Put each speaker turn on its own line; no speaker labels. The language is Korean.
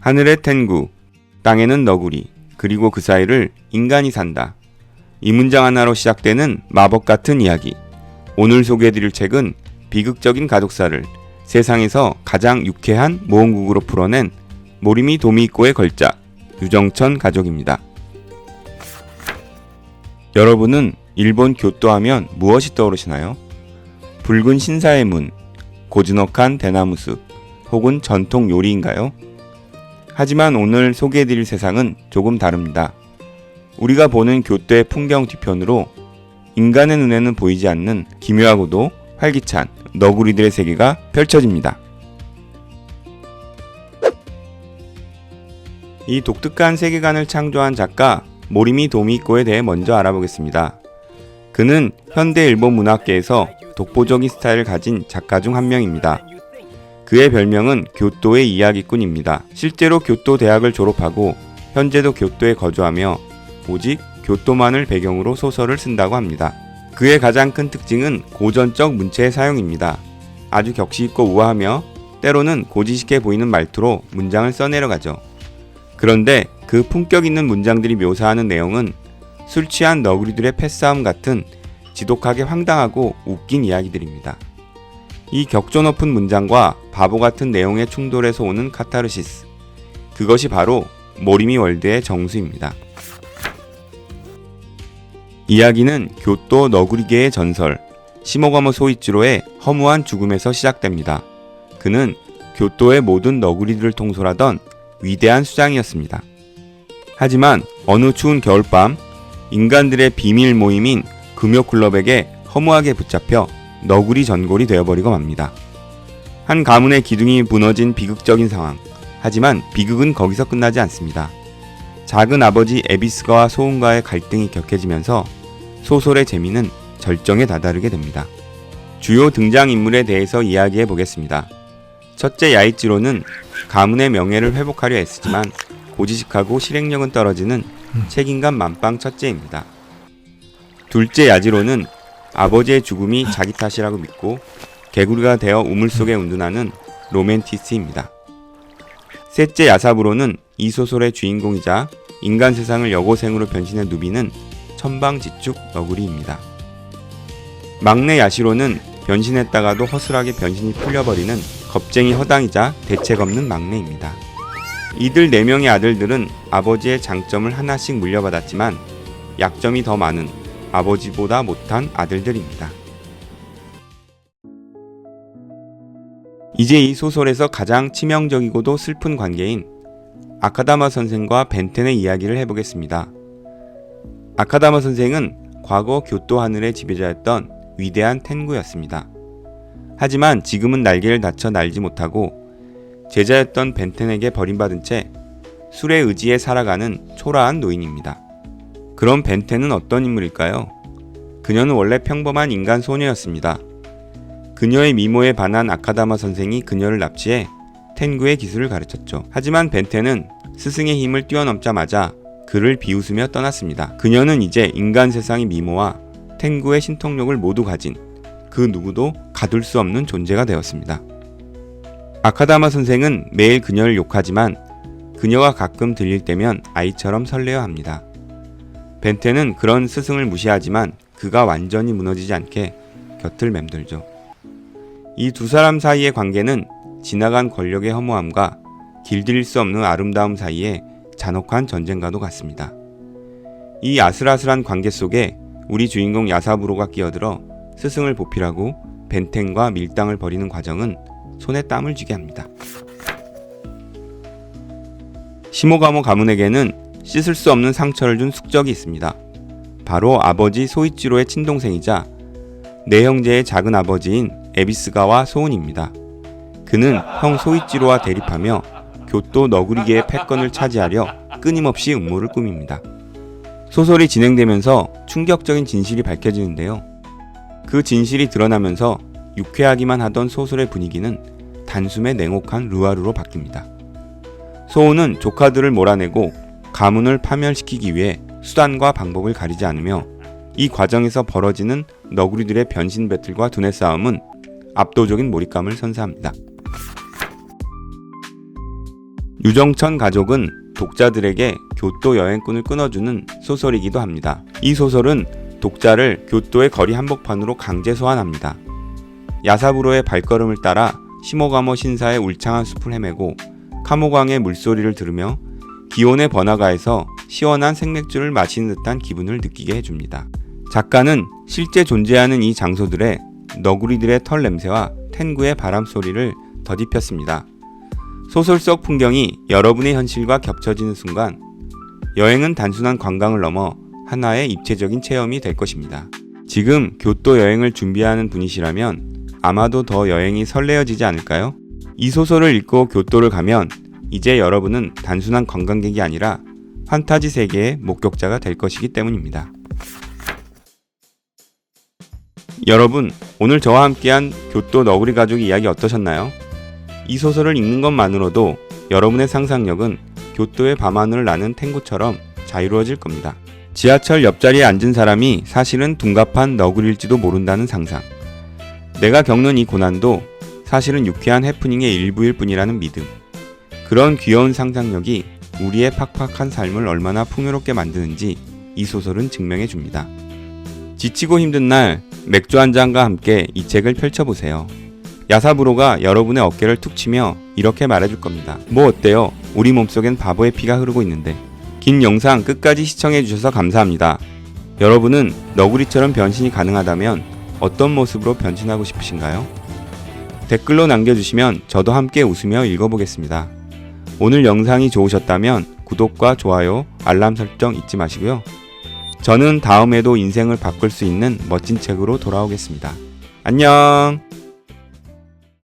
하늘의 텐구, 땅에는 너구리, 그리고 그 사이를 인간이 산다. 이 문장 하나로 시작되는 마법 같은 이야기. 오늘 소개해드릴 책은 비극적인 가족사를 세상에서 가장 유쾌한 모험국으로 풀어낸 모리미 도미히코의 걸작, 유정천 가족입니다. 여러분은 일본 교토 하면 무엇이 떠오르시나요? 붉은 신사의 문, 고즈넉한 대나무숲, 혹은 전통 요리인가요? 하지만 오늘 소개해드릴 세상은 조금 다릅니다. 우리가 보는 교토의 풍경 뒤편으로 인간의 눈에는 보이지 않는 기묘하고도 활기찬 너구리들의 세계가 펼쳐집니다. 이 독특한 세계관을 창조한 작가 모리미 도미히코에 대해 먼저 알아보겠습니다. 그는 현대 일본 문학계에서 독보적인 스타일을 가진 작가 중 한 명입니다. 그의 별명은 교토의 이야기꾼입니다. 실제로 교토 대학을 졸업하고 현재도 교토에 거주하며 오직 교토만을 배경으로 소설을 쓴다고 합니다. 그의 가장 큰 특징은 고전적 문체의 사용입니다. 아주 격식있고 우아하며 때로는 고지식해 보이는 말투로 문장을 써내려가죠. 그런데 그 품격 있는 문장들이 묘사하는 내용은 술 취한 너구리들의 패싸움 같은 지독하게 황당하고 웃긴 이야기들입니다. 이 격조 높은 문장과 바보 같은 내용의 충돌에서 오는 카타르시스. 그것이 바로 모리미 월드의 정수입니다. 이야기는 교토 너구리계의 전설, 시모가모 소이치로의 허무한 죽음에서 시작됩니다. 그는 교토의 모든 너구리들을 통솔하던 위대한 수장이었습니다. 하지만 어느 추운 겨울밤, 인간들의 비밀 모임인 금요클럽에게 허무하게 붙잡혀 너구리 전골이 되어버리고 맙니다. 한 가문의 기둥이 무너진 비극적인 상황. 하지만 비극은 거기서 끝나지 않습니다. 작은 아버지 에비스가와 소운과의 갈등이 격해지면서 소설의 재미는 절정에 다다르게 됩니다. 주요 등장인물에 대해서 이야기해 보겠습니다. 첫째 야이치로는 가문의 명예를 회복하려 애쓰지만 고지식하고 실행력은 떨어지는 책임감 만빵 첫째입니다. 둘째 야지로는 아버지의 죽음이 자기 탓이라고 믿고 개구리가 되어 우물 속에 운둔하는 로맨티스트입니다. 셋째 야사부로는 이 소설의 주인공이자 인간 세상을 여고생으로 변신해 누비는 천방지축 너구리입니다. 막내 야시로는 변신했다가도 허술하게 변신이 풀려버리는 겁쟁이 허당이자 대책 없는 막내입니다. 이들 4명의 아들들은 아버지의 장점을 하나씩 물려받았지만 약점이 더 많은 아버지보다 못한 아들들입니다. 이제 이 소설에서 가장 치명적이고도 슬픈 관계인 아카다마 선생과 벤텐의 이야기를 해보겠습니다. 아카다마 선생은 과거 교토 하늘의 지배자였던 위대한 텐구였습니다. 하지만 지금은 날개를 다쳐 날지 못하고 제자였던 벤텐에게 버림받은 채 술에 의지해 살아가는 초라한 노인입니다. 그럼 벤텐은 어떤 인물일까요? 그녀는 원래 평범한 인간 소녀였습니다. 그녀의 미모에 반한 아카다마 선생이 그녀를 납치해 텐구의 기술을 가르쳤죠. 하지만 벤텐은 스승의 힘을 뛰어넘자마자 그를 비웃으며 떠났습니다. 그녀는 이제 인간 세상의 미모와 텐구의 신통력을 모두 가진 그 누구도 가둘 수 없는 존재가 되었습니다. 아카다마 선생은 매일 그녀를 욕하지만 그녀가 가끔 들릴 때면 아이처럼 설레어 합니다. 벤텐은 그런 스승을 무시하지만 그가 완전히 무너지지 않게 곁을 맴돌죠. 이 두 사람 사이의 관계는 지나간 권력의 허무함과 길들일 수 없는 아름다움 사이의 잔혹한 전쟁과도 같습니다. 이 아슬아슬한 관계 속에 우리 주인공 야사부로가 끼어들어 스승을 보필하고 벤텐과 밀당을 벌이는 과정은 손에 땀을 쥐게 합니다. 시모가모 가문에게는 씻을 수 없는 상처를 준 숙적이 있습니다. 바로 아버지 소이치로의 친동생이자 네 형제의 작은 아버지인 에비스가와 소운입니다. 그는 형 소이치로와 대립하며 교토 너구리계의 패권을 차지하려 끊임없이 음모를 꾸밉니다. 소설이 진행되면서 충격적인 진실이 밝혀지는데요. 그 진실이 드러나면서 유쾌하기만 하던 소설의 분위기는 단숨에 냉혹한 루아루로 바뀝니다. 소운은 조카들을 몰아내고 가문을 파멸시키기 위해 수단과 방법을 가리지 않으며 이 과정에서 벌어지는 너구리들의 변신 배틀과 두뇌 싸움은 압도적인 몰입감을 선사합니다. 유정천 가족은 독자들에게 교토 여행꾼을 끊어주는 소설이기도 합니다. 이 소설은 독자를 교토의 거리 한복판으로 강제 소환합니다. 야사부로의 발걸음을 따라 시모가모 신사의 울창한 숲을 헤매고 카모강의 물소리를 들으며 기온의 번화가에서 시원한 생맥주를 마시는 듯한 기분을 느끼게 해줍니다. 작가는 실제 존재하는 이 장소들의 너구리들의 털 냄새와 텐구의 바람 소리를 덧입혔습니다. 소설 속 풍경이 여러분의 현실과 겹쳐지는 순간 여행은 단순한 관광을 넘어 하나의 입체적인 체험이 될 것입니다. 지금 교토 여행을 준비하는 분이시라면 아마도 더 여행이 설레어지지 않을까요? 이 소설을 읽고 교토를 가면 이제 여러분은 단순한 관광객이 아니라 판타지 세계의 목격자가 될 것이기 때문입니다. 여러분, 오늘 저와 함께한 교토 너구리 가족 이야기 어떠셨나요? 이 소설을 읽는 것만으로도 여러분의 상상력은 교토의 밤하늘을 나는 탱고처럼 자유로워질 겁니다. 지하철 옆자리에 앉은 사람이 사실은 둔갑한 너구리일지도 모른다는 상상. 내가 겪는 이 고난도 사실은 유쾌한 해프닝의 일부일 뿐이라는 믿음. 그런 귀여운 상상력이 우리의 팍팍한 삶을 얼마나 풍요롭게 만드는지 이 소설은 증명해 줍니다. 지치고 힘든 날 맥주 한 잔과 함께 이 책을 펼쳐보세요. 야사부로가 여러분의 어깨를 툭 치며 이렇게 말해줄 겁니다. 뭐 어때요? 우리 몸속엔 바보의 피가 흐르고 있는데. 긴 영상 끝까지 시청해주셔서 감사합니다. 여러분은 너구리처럼 변신이 가능하다면 어떤 모습으로 변신하고 싶으신가요? 댓글로 남겨주시면 저도 함께 웃으며 읽어보겠습니다. 오늘 영상이 좋으셨다면 구독과 좋아요, 알람 설정 잊지 마시고요. 저는 다음에도 인생을 바꿀 수 있는 멋진 책으로 돌아오겠습니다. 안녕!